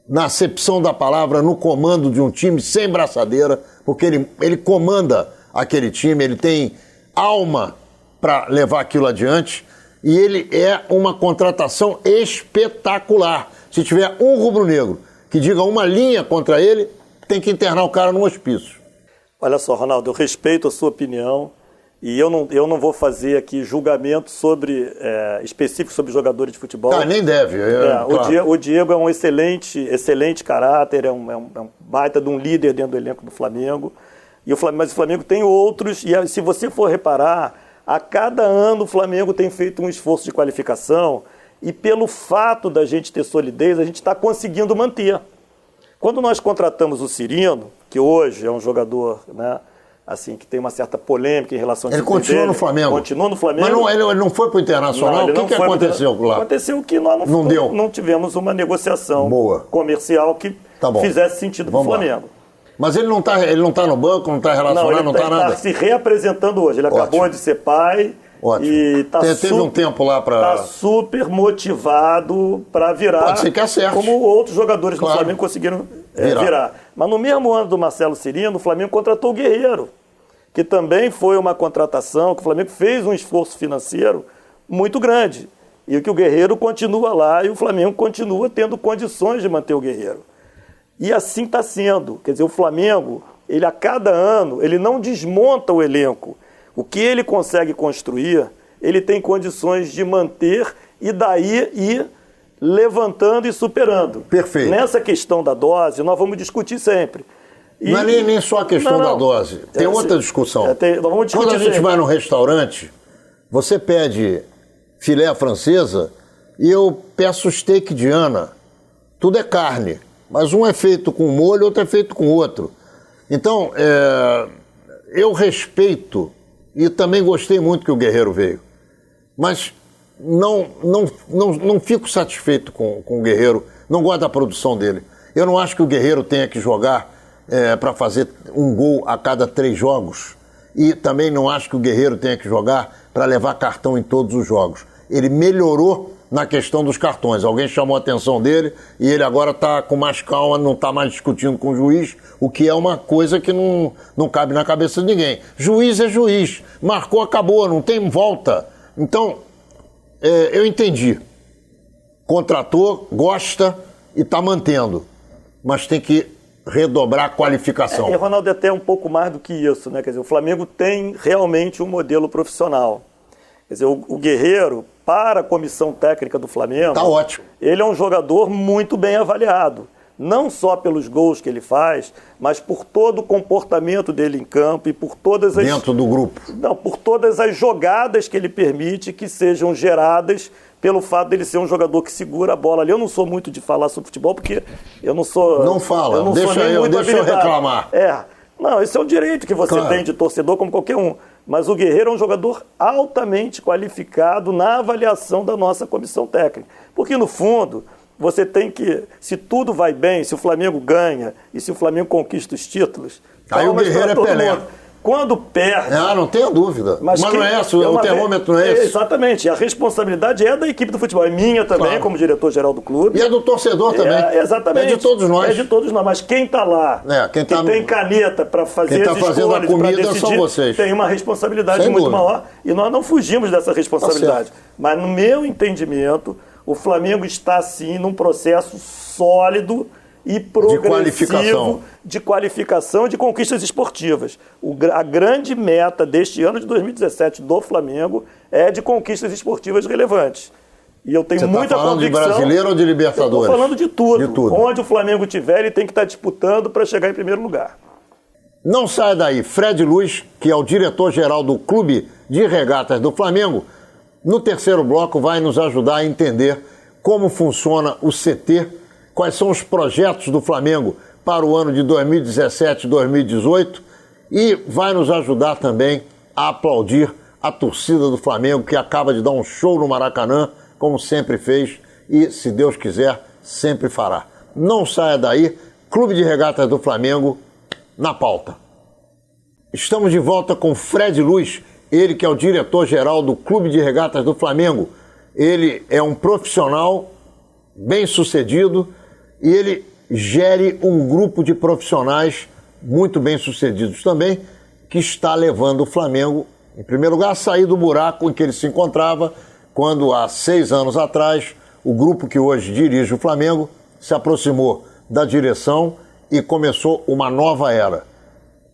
na acepção da palavra, no comando de um time sem braçadeira, porque ele comanda aquele time, ele tem alma para levar aquilo adiante, e ele é uma contratação espetacular. Se tiver um rubro-negro que diga uma linha contra ele, tem que internar o cara no hospício. Olha só, Ronaldo, eu respeito a sua opinião e eu não vou fazer aqui julgamento específico sobre jogadores de futebol. Nem deve. Claro. O Diego é um excelente caráter, é um baita de um líder dentro do elenco do Flamengo. Mas o Flamengo tem outros, e se você for reparar, a cada ano o Flamengo tem feito um esforço de qualificação e pelo fato da gente ter solidez, a gente está conseguindo manter. Quando nós contratamos o Cirino, que hoje é um jogador, né, assim, que tem uma certa polêmica em relação a ele continua no Flamengo. Continua no Flamengo. Mas ele não foi para o Internacional? O que aconteceu lá? Aconteceu que nós não tivemos uma negociação comercial que fizesse sentido para o Flamengo. Lá. Mas ele não tá no banco, não está relacionado, não está nada? Ele está se reapresentando hoje. Ele acabou de ser pai. Ótimo. E teve um tempo lá para... Está super motivado para virar. Pode ser que acerte. Como outros jogadores do Flamengo conseguiram virar. Mas no mesmo ano do Marcelo Cirino, o Flamengo contratou o Guerreiro, que também foi uma contratação, que o Flamengo fez um esforço financeiro muito grande. E que o Guerreiro continua lá e o Flamengo continua tendo condições de manter o Guerreiro. E assim está sendo. Quer dizer, o Flamengo, ele a cada ano, ele não desmonta o elenco. O que ele consegue construir, ele tem condições de manter e daí ir levantando e superando. Perfeito. Nessa questão da dose, nós vamos discutir sempre. Não é nem só a questão da dose. Tem outra discussão. Nós vamos discutir Quando a gente vai no restaurante, você pede filé francesa e eu peço steak de Ana. Tudo é carne. Mas um é feito com um molho, outro é feito com outro. Então, eu respeito E também gostei muito que o Guerreiro veio. Mas não fico satisfeito com o Guerreiro, não gosto da produção dele. Eu não acho que o Guerreiro tenha que jogar para fazer um gol a cada 3 jogos. E também não acho que o Guerreiro tenha que jogar para levar cartão em todos os jogos. Ele melhorou na questão dos cartões. Alguém chamou a atenção dele e ele agora está com mais calma, não está mais discutindo com o juiz, o que é uma coisa que não cabe na cabeça de ninguém. Juiz é juiz. Marcou, acabou, não tem volta. Então, eu entendi. Contratou, gosta e está mantendo. Mas tem que redobrar a qualificação. E Ronaldo, é até um pouco mais do que isso, né? Quer dizer, o Flamengo tem realmente um modelo profissional. Quer dizer, o Guerreiro, para a comissão técnica do Flamengo, tá ótimo. Ele é um jogador muito bem avaliado. Não só pelos gols que ele faz, mas por todo o comportamento dele em campo e por todas as... Dentro do grupo. Não, por todas as jogadas que ele permite que sejam geradas pelo fato dele ser um jogador que segura a bola ali. Eu não sou muito de falar sobre futebol, porque eu não sou... Não fala, deixa eu reclamar. Não, esse é o direito que você tem de torcedor, como qualquer um. Mas o Guerreiro é um jogador altamente qualificado na avaliação da nossa comissão técnica. Porque, no fundo, você tem que... Se tudo vai bem, se o Flamengo ganha e se o Flamengo conquista os títulos... Aí o Guerreiro é Pelé. Mundo. Quando perde... não tenho dúvida. Mas não é esse, o termômetro não é esse. Exatamente. A responsabilidade é da equipe do futebol. É minha também, como diretor-geral do clube. E é do torcedor também. Exatamente. É de todos nós. É de todos nós. Mas quem está lá, quem tem caneta para fazer as escolhas, para decidir, são vocês. Tem uma responsabilidade muito maior. E nós não fugimos dessa responsabilidade. Mas, no meu entendimento, o Flamengo está, sim, num processo sólido e progressivo de qualificação e de conquistas esportivas. A grande meta deste ano de 2017 do Flamengo é de conquistas esportivas relevantes. E eu tenho muita convicção... Você está falando de brasileiro ou de Libertadores? Estou falando de tudo. Onde o Flamengo estiver, ele tem que estar disputando para chegar em primeiro lugar. Não saia daí. Fred Luz, que é o diretor-geral do Clube de Regatas do Flamengo, no terceiro bloco vai nos ajudar a entender como funciona o CT, quais são os projetos do Flamengo para o ano de 2017 e 2018 e vai nos ajudar também a aplaudir a torcida do Flamengo, que acaba de dar um show no Maracanã, como sempre fez e, se Deus quiser, sempre fará. Não saia daí, Clube de Regatas do Flamengo na pauta. Estamos de volta com Fred Luz, ele que é o diretor-geral do Clube de Regatas do Flamengo. Ele é um profissional bem-sucedido e ele gere um grupo de profissionais muito bem-sucedidos também, que está levando o Flamengo, em primeiro lugar, a sair do buraco em que ele se encontrava quando, há 6 anos atrás, o grupo que hoje dirige o Flamengo se aproximou da direção e começou uma nova era.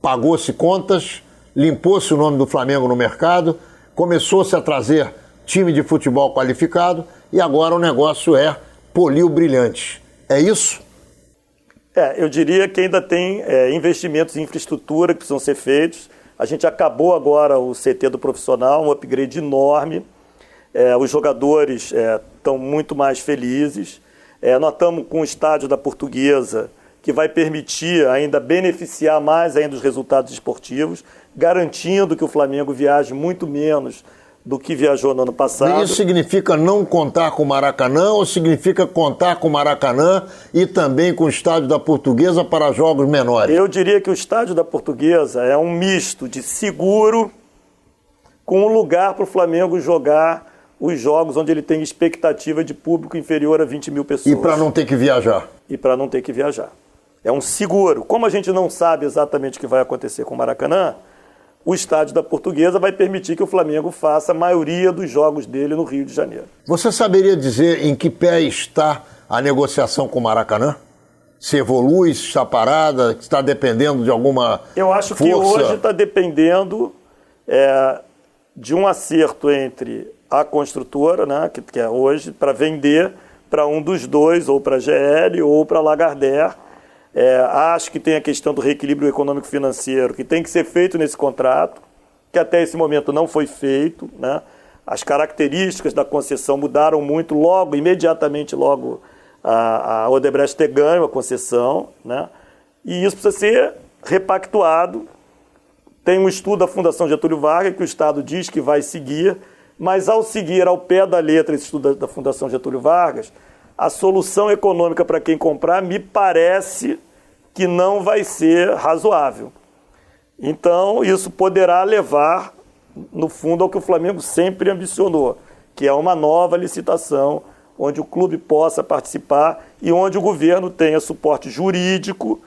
Pagou-se contas, limpou-se o nome do Flamengo no mercado, começou-se a trazer time de futebol qualificado e agora o negócio é polir o brilhante. É isso? Eu diria que ainda tem investimentos em infraestrutura que precisam ser feitos. A gente acabou agora o CT do profissional, um upgrade enorme. Os jogadores estão muito mais felizes. Nós estamos com o estádio da Portuguesa, que vai permitir ainda beneficiar mais ainda os resultados esportivos, garantindo que o Flamengo viaje muito menos do que viajou no ano passado. E isso significa não contar com o Maracanã ou significa contar com o Maracanã e também com o estádio da Portuguesa para jogos menores? Eu diria que o estádio da Portuguesa é um misto de seguro com um lugar para o Flamengo jogar os jogos onde ele tem expectativa de público inferior a 20 mil pessoas. E para não ter que viajar? E para não ter que viajar. É um seguro. Como a gente não sabe exatamente o que vai acontecer com o Maracanã, o estádio da Portuguesa vai permitir que o Flamengo faça a maioria dos jogos dele no Rio de Janeiro. Você saberia dizer em que pé está a negociação com o Maracanã? Se evolui, se está parada, se está dependendo de alguma força? Eu acho que hoje está dependendo de um acerto entre a construtora, né, que é hoje, para vender para um dos dois, ou para a GL ou para a Lagardère. Acho que tem a questão do reequilíbrio econômico-financeiro que tem que ser feito nesse contrato, que até esse momento não foi feito, né? As características da concessão mudaram muito imediatamente a Odebrecht ter ganho a concessão, né? E isso precisa ser repactuado Tem um estudo da Fundação Getúlio Vargas que o Estado diz que vai seguir, mas ao seguir ao pé da letra esse estudo da Fundação Getúlio Vargas, a solução econômica para quem comprar me parece que não vai ser razoável. Então, isso poderá levar, no fundo, ao que o Flamengo sempre ambicionou, que é uma nova licitação, onde o clube possa participar e onde o governo tenha suporte jurídico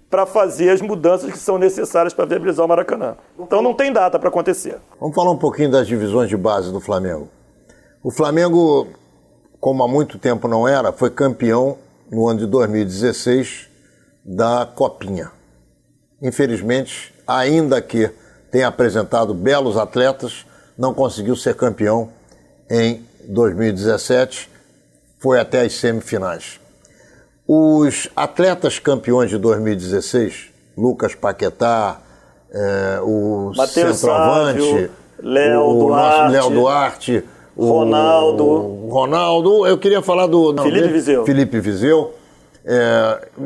para fazer as mudanças que são necessárias para viabilizar o Maracanã. Então não tem data para acontecer. Vamos falar um pouquinho das divisões de base do Flamengo. O Flamengo, como há muito tempo não era, foi campeão no ano de 2016 da Copinha. Infelizmente, ainda que tenha apresentado belos atletas, não conseguiu ser campeão em 2017, foi até as semifinais. Os atletas campeões de 2016, Lucas Paquetá, o Mateus centroavante, Sávio, Léo Duarte, Ronaldo, eu queria falar do Felipe Viseu,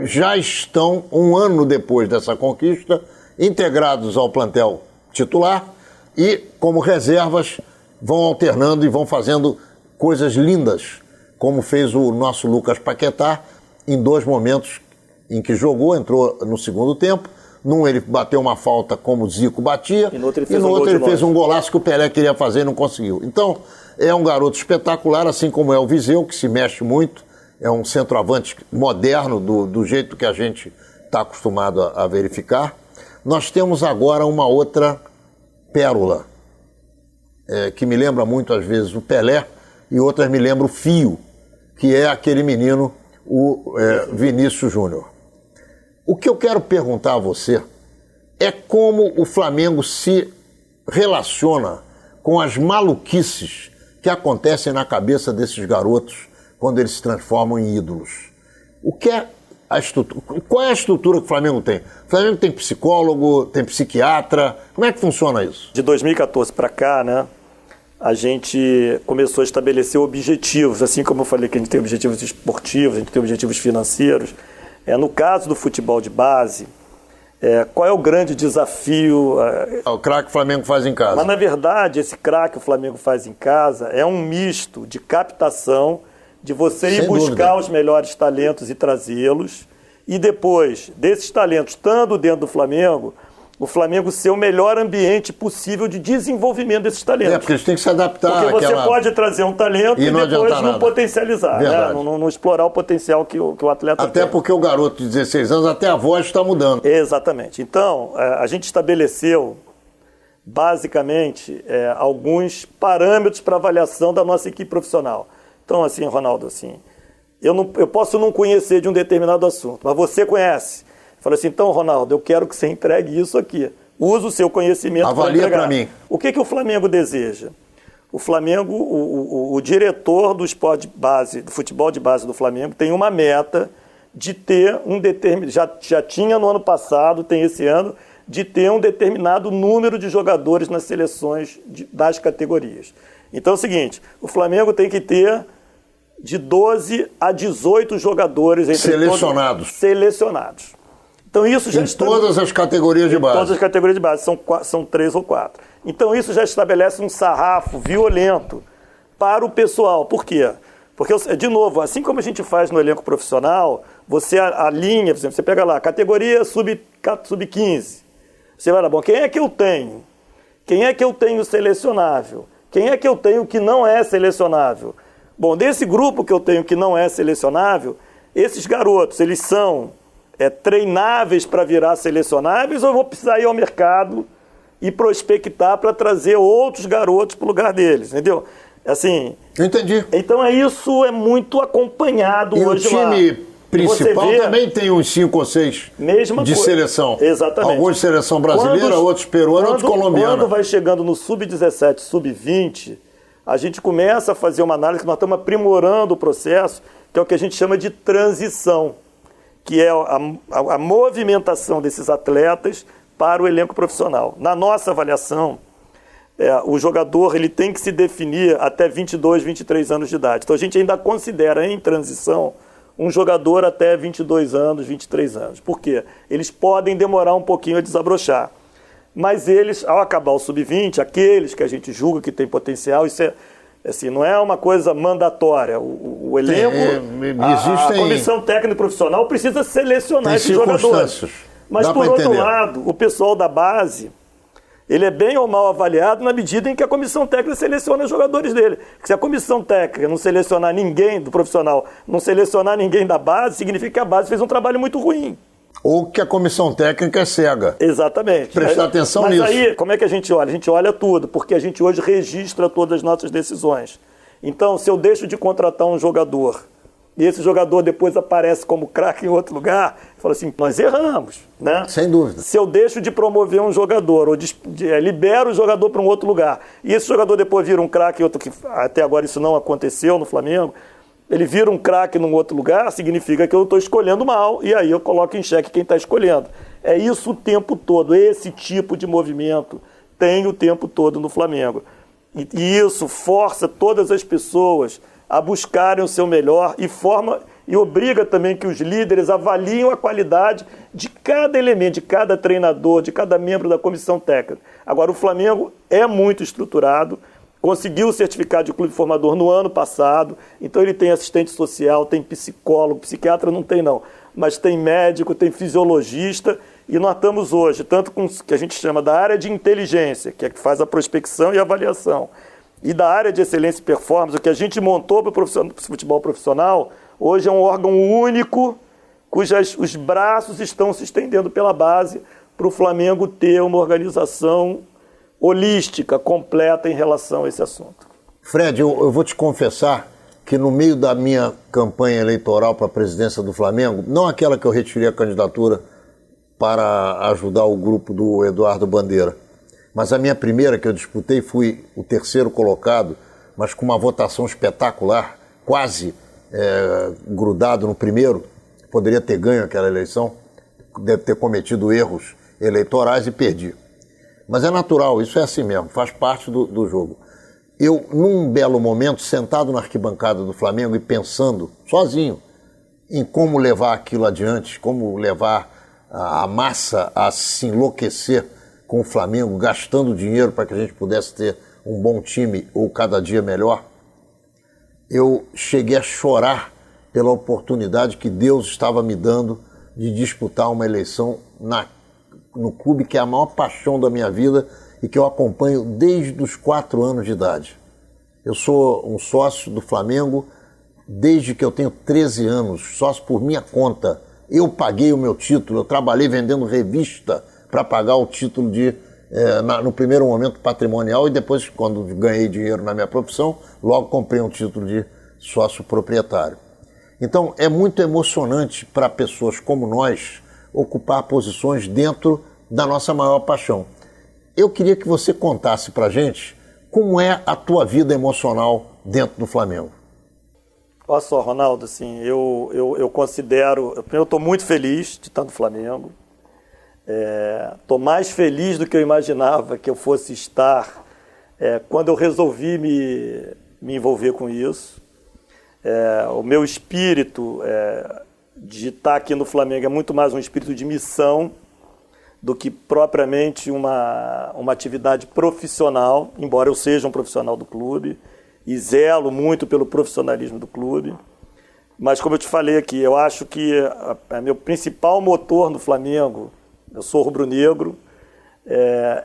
já estão, um ano depois dessa conquista, integrados ao plantel titular e, como reservas, vão alternando e vão fazendo coisas lindas, como fez o nosso Lucas Paquetá, em 2 momentos em que jogou, entrou no segundo tempo. Num ele bateu uma falta como o Zico batia, e no outro ele fez um golaço que o Pelé queria fazer e não conseguiu. Então, é um garoto espetacular, assim como é o Viseu, que se mexe muito, é um centroavante moderno, do jeito que a gente está acostumado a verificar. Nós temos agora uma outra pérola, que me lembra muito, às vezes, o Pelé, e outras me lembram o Fio, que é aquele menino, o Vinícius Júnior. O que eu quero perguntar a você é como o Flamengo se relaciona com as maluquices que acontecem na cabeça desses garotos quando eles se transformam em ídolos. Qual é a estrutura que o Flamengo tem? O Flamengo tem psicólogo, tem psiquiatra, como é que funciona isso? De 2014 para cá, né? A gente começou a estabelecer objetivos, assim como eu falei que a gente tem objetivos esportivos, a gente tem objetivos financeiros. No caso do futebol de base, qual é o grande desafio? O craque o Flamengo faz em casa. Mas, na verdade, esse craque o Flamengo faz em casa é um misto de captação, de você ir buscar os melhores talentos e trazê-los, e depois desses talentos, estando dentro do Flamengo, o Flamengo ser o melhor ambiente possível de desenvolvimento desses talentos. Porque eles têm que se adaptar. Porque você pode trazer um talento e depois não potencializar, né? Não explorar o potencial que o atleta tem. Até porque o garoto de 16 anos, até a voz está mudando. Exatamente. Então, a gente estabeleceu, basicamente, alguns parâmetros para avaliação da nossa equipe profissional. Então, assim, Ronaldo, assim, eu posso não conhecer de um determinado assunto, mas você conhece. Falei assim, então, Ronaldo, eu quero que você entregue isso aqui. Usa o seu conhecimento para entregar. Avalia para mim. O que o Flamengo deseja? O Flamengo, o diretor do esporte de base, do futebol de base do Flamengo, tem uma meta de ter um determinado... Já tinha no ano passado, tem esse ano, de ter um determinado número de jogadores nas seleções das categorias. Então é o seguinte, o Flamengo tem que ter de 12 a 18 jogadores... Selecionados. Então, isso já todas as categorias de base. Todas as categorias de base, são 3 ou 4. Então, isso já estabelece um sarrafo violento para o pessoal. Por quê? Porque, de novo, assim como a gente faz no elenco profissional, você alinha, por exemplo, você pega lá, categoria sub-15. Você vai lá, bom, quem é que eu tenho? Quem é que eu tenho selecionável? Quem é que eu tenho que não é selecionável? Bom, desse grupo que eu tenho que não é selecionável, esses garotos, eles são... treináveis para virar selecionáveis, ou eu vou precisar ir ao mercado e prospectar para trazer outros garotos para o lugar deles, entendeu? Assim, eu entendi. Então isso é muito acompanhado e hoje lá. E o time principal também tem uns 5 ou 6 de seleção. Exatamente. Alguns de seleção brasileira, outros peruanos, outros colombianos. Quando vai chegando no sub-17, sub-20, a gente começa a fazer uma análise que nós estamos aprimorando o processo, que é o que a gente chama de transição, que é a movimentação desses atletas para o elenco profissional. Na nossa avaliação, o jogador ele tem que se definir até 22, 23 anos de idade. Então a gente ainda considera em transição um jogador até 22 anos, 23 anos. Por quê? Eles podem demorar um pouquinho a desabrochar. Mas eles, ao acabar o sub-20, aqueles que a gente julga que tem potencial, isso é, assim, não é uma coisa mandatória. O elenco, a comissão técnica profissional precisa selecionar esses jogadores. Mas, por outro lado, o pessoal da base, ele é bem ou mal avaliado na medida em que a comissão técnica seleciona os jogadores dele. Se a comissão técnica não selecionar ninguém do profissional, não selecionar ninguém da base, significa que a base fez um trabalho muito ruim. Ou que a comissão técnica é cega. Exatamente. Prestar atenção nisso. Mas aí, como é que a gente olha? A gente olha tudo, porque a gente hoje registra todas as nossas decisões. Então, se eu deixo de contratar um jogador e esse jogador depois aparece como craque em outro lugar, eu falo assim, nós erramos, né? Sem dúvida. Se eu deixo de promover um jogador ou libero o jogador para um outro lugar e esse jogador depois vira um craque em outro, que até agora isso não aconteceu no Flamengo, ele vira um craque num outro lugar, significa que eu estou escolhendo mal e aí eu coloco em xeque quem está escolhendo. É isso o tempo todo, esse tipo de movimento tem o tempo todo no Flamengo. E isso força todas as pessoas a buscarem o seu melhor e obriga também que os líderes avaliem a qualidade de cada elemento, de cada treinador, de cada membro da comissão técnica. Agora, o Flamengo é muito estruturado, conseguiu o certificado de clube formador no ano passado, então ele tem assistente social, tem psicólogo, psiquiatra não tem não, mas tem médico, tem fisiologista, e nós estamos hoje, tanto com o que a gente chama da área de inteligência, que é que faz a prospecção e a avaliação, e da área de excelência e performance, o que a gente montou para o futebol profissional, hoje é um órgão único, os braços estão se estendendo pela base para o Flamengo ter uma organização holística, completa em relação a esse assunto. Fred, eu vou te confessar que no meio da minha campanha eleitoral para a presidência do Flamengo, não aquela que eu retirei a candidatura para ajudar o grupo do Eduardo Bandeira, mas a minha primeira que eu disputei, fui o terceiro colocado, mas com uma votação espetacular, quase grudado no primeiro, poderia ter ganho aquela eleição, deve ter cometido erros eleitorais e perdi. Mas é natural, isso é assim mesmo, faz parte do jogo. Eu, num belo momento, sentado na arquibancada do Flamengo e pensando, sozinho, em como levar aquilo adiante, como levar a massa a se enlouquecer com o Flamengo, gastando dinheiro para que a gente pudesse ter um bom time ou cada dia melhor, eu cheguei a chorar pela oportunidade que Deus estava me dando de disputar uma eleição no clube que é a maior paixão da minha vida e que eu acompanho desde os 4 anos de idade. Eu sou um sócio do Flamengo desde que eu tenho 13 anos, sócio por minha conta. Eu paguei o meu título, eu trabalhei vendendo revista para pagar o título no primeiro momento patrimonial e depois, quando ganhei dinheiro na minha profissão, logo comprei um título de sócio proprietário. Então, é muito emocionante para pessoas como nós ocupar posições dentro da nossa maior paixão. Eu queria que você contasse para a gente como é a tua vida emocional dentro do Flamengo. Olha só, Ronaldo, assim, eu considero... Eu estou muito feliz de estar no Flamengo. Estou mais feliz do que eu imaginava que eu fosse estar quando eu resolvi me envolver com isso. O meu espírito de estar aqui no Flamengo é muito mais um espírito de missão do que propriamente uma atividade profissional, embora eu seja um profissional do clube e zelo muito pelo profissionalismo do clube. Mas, como eu te falei aqui, eu acho que meu principal motor no Flamengo, eu sou rubro-negro,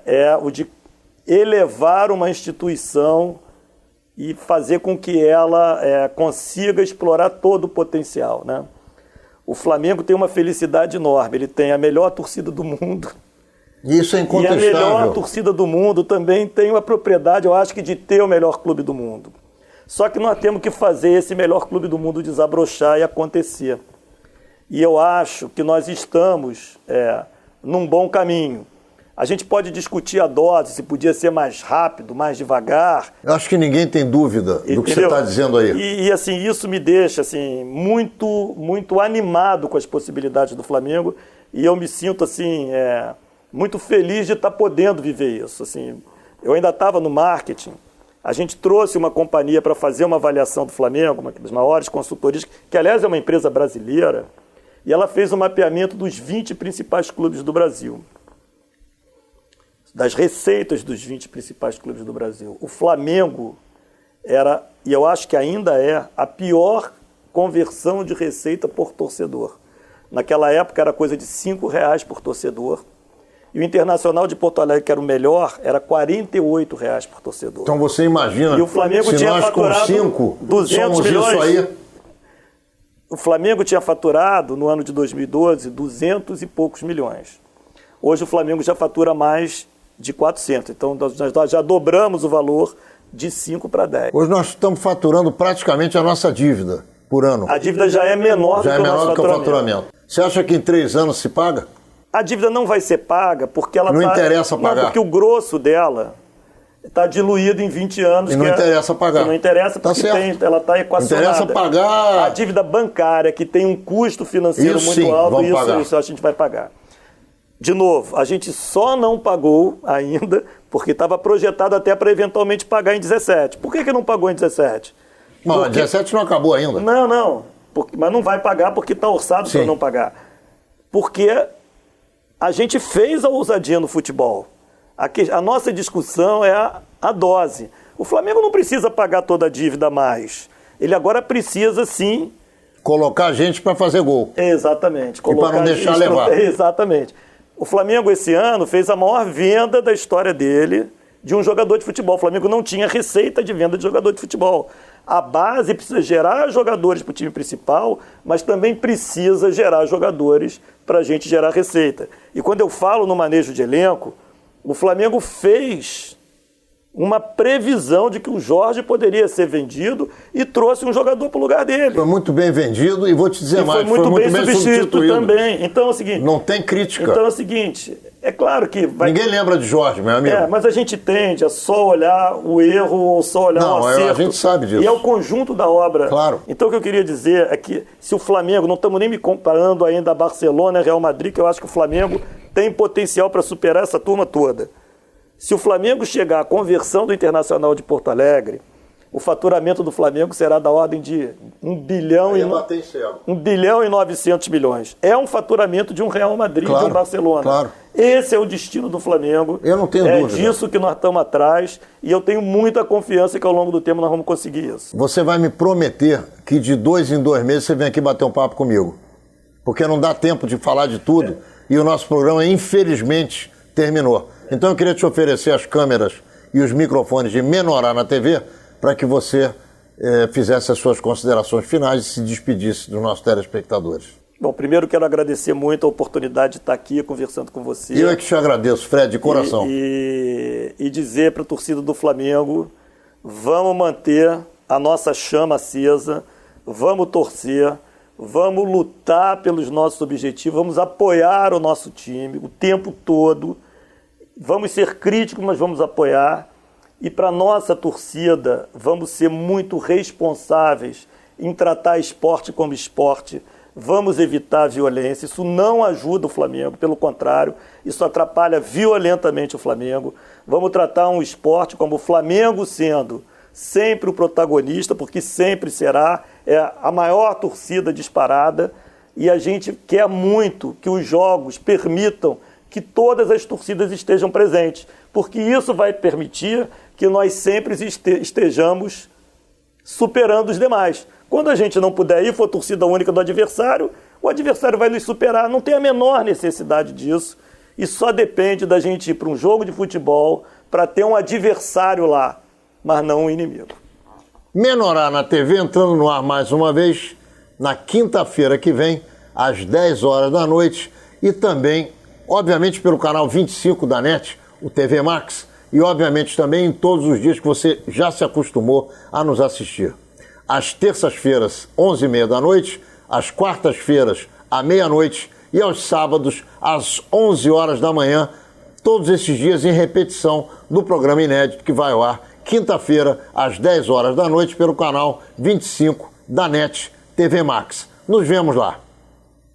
é o de elevar uma instituição e fazer com que ela consiga explorar todo o potencial, né? O Flamengo tem uma felicidade enorme, ele tem a melhor torcida do mundo. Isso é incontestável. E a melhor torcida do mundo também tem uma propriedade, eu acho que de ter o melhor clube do mundo. Só que nós temos que fazer esse melhor clube do mundo desabrochar e acontecer. E eu acho que nós estamos num bom caminho. A gente pode discutir a dose, se podia ser mais rápido, mais devagar. Eu acho que ninguém tem dúvida do que você está dizendo aí. E assim, isso me deixa assim, muito, muito animado com as possibilidades do Flamengo. E eu me sinto assim, muito feliz de estar podendo viver isso. Assim, eu ainda estava no marketing. A gente trouxe uma companhia para fazer uma avaliação do Flamengo, uma das maiores consultorias, que aliás é uma empresa brasileira, e ela fez um mapeamento dos 20 principais clubes do Brasil. das receitas dos 20 principais clubes do Brasil. O Flamengo era, e eu acho que ainda é, a pior conversão de receita por torcedor. Naquela época era coisa de R$5 por torcedor. E o Internacional de Porto Alegre, que era o melhor, era R$48 por torcedor. Então você imagina, e o Flamengo se tinha nós faturado com 5 200 somos milhões. Isso aí. O Flamengo tinha faturado, no ano de 2012, 200 e poucos milhões. Hoje o Flamengo já fatura mais de 400. Então nós já dobramos o valor de 5 para 10. Hoje nós estamos faturando praticamente a nossa dívida por ano. A dívida já é menor Já é menor do que o faturamento. Você acha que em 3 anos se paga? A dívida não vai ser paga porque ela não interessa pagar. Não, porque o grosso dela está diluído em 20 anos. E não interessa pagar. Não interessa porque ela está equacionada. Interessa pagar. A dívida bancária, que tem um custo financeiro isso muito sim, alto, isso a gente vai pagar. De novo, a gente só não pagou ainda porque estava projetado até para eventualmente pagar em 17. Por que não pagou em 17? Mas 17 não acabou ainda. Não. Mas não vai pagar porque está orçado para não pagar. Porque a gente fez a ousadia no futebol. A nossa discussão é a dose. O Flamengo não precisa pagar toda a dívida mais. Ele agora precisa, sim... colocar gente para fazer gol. Exatamente. E para não deixar levar. Exatamente. O Flamengo, esse ano, fez a maior venda da história dele de um jogador de futebol. O Flamengo não tinha receita de venda de jogador de futebol. A base precisa gerar jogadores para o time principal, mas também precisa gerar jogadores para a gente gerar receita. E quando eu falo no manejo de elenco, o Flamengo fez uma previsão de que o Jorge poderia ser vendido e trouxe um jogador para o lugar dele. Foi muito bem vendido e vou te dizer mais, foi muito bem substituído também. Então é o seguinte... Não tem crítica. Então é o seguinte, é claro que... Ninguém lembra de Jorge, meu amigo. Mas a gente tende a só olhar o erro ou só olhar o acerto. A gente sabe disso. E é o conjunto da obra. Claro. Então o que eu queria dizer é que se o Flamengo, não estamos nem me comparando ainda a Barcelona e Real Madrid, que eu acho que o Flamengo tem potencial para superar essa turma toda. Se o Flamengo chegar à conversão do Internacional de Porto Alegre, o faturamento do Flamengo será da ordem de 1 bilhão e 900 milhões. É um faturamento de um Real Madrid, de um Barcelona. Claro. Esse é o destino do Flamengo. Eu não tenho dúvida. É disso que nós estamos atrás e eu tenho muita confiança que ao longo do tempo nós vamos conseguir isso. Você vai me prometer que de 2 em 2 meses você vem aqui bater um papo comigo. Porque não dá tempo de falar de tudo e o nosso programa, infelizmente, terminou. Então eu queria te oferecer as câmeras e os microfones de Menorá na TV para que você fizesse as suas considerações finais e se despedisse dos nossos telespectadores. Bom, primeiro quero agradecer muito a oportunidade de estar aqui conversando com você. Eu é que te agradeço, Fred, de coração. E dizer para a torcida do Flamengo, vamos manter a nossa chama acesa, vamos torcer, vamos lutar pelos nossos objetivos, vamos apoiar o nosso time o tempo todo. Vamos ser críticos, mas vamos apoiar. E para a nossa torcida, vamos ser muito responsáveis em tratar esporte como esporte. Vamos evitar a violência. Isso não ajuda o Flamengo, pelo contrário, isso atrapalha violentamente o Flamengo. Vamos tratar um esporte como o Flamengo sendo sempre o protagonista, porque sempre será, é a maior torcida disparada. E a gente quer muito que os jogos permitam que todas as torcidas estejam presentes, porque isso vai permitir que nós sempre estejamos superando os demais. Quando a gente não puder ir, for torcida única do adversário, o adversário vai nos superar, não tem a menor necessidade disso, e só depende da gente ir para um jogo de futebol para ter um adversário lá, mas não um inimigo. Menorá na TV entrando no ar mais uma vez, na quinta-feira que vem, às 10 horas da noite, e também obviamente pelo canal 25 da NET, o TV Max, e obviamente também em todos os dias que você já se acostumou a nos assistir. Às terças-feiras, 11h30 da noite, às quartas-feiras, à meia-noite e aos sábados, às 11 horas da manhã, todos esses dias em repetição do programa inédito que vai ao ar quinta-feira, às 10 horas da noite, pelo canal 25 da NET TV Max. Nos vemos lá.